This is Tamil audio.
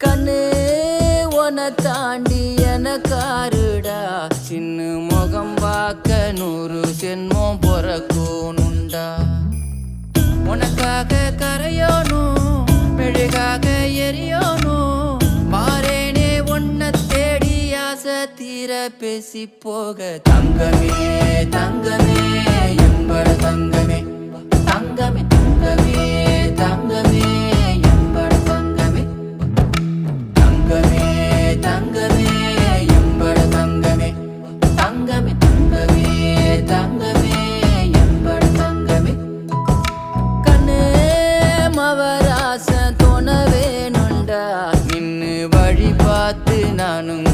கண்ணு உன தாண்டி எனக்காருடா சின்ன முகம் பார்க்க 100 ஜென்மம் பொறக்கணுண்டா உனக்காக கரையோனும் மெழுகாக எரியோனும் மாறேனே உன்னை தேடி ஆசை தீர பேசி போக தங்கமே தங்கமே எம்பட தங்கமே தங்கமே தங்கமே தங்கமே எம்பட தங்கமே தங்கமே தங்கமே எம்பட தங்கமே தங்கமே தங்கமே தங்கமே எம்பட தங்கமே கண்ணே மவராச தோண வேணுண்டா நின்னு வழி பார்த்து நானும்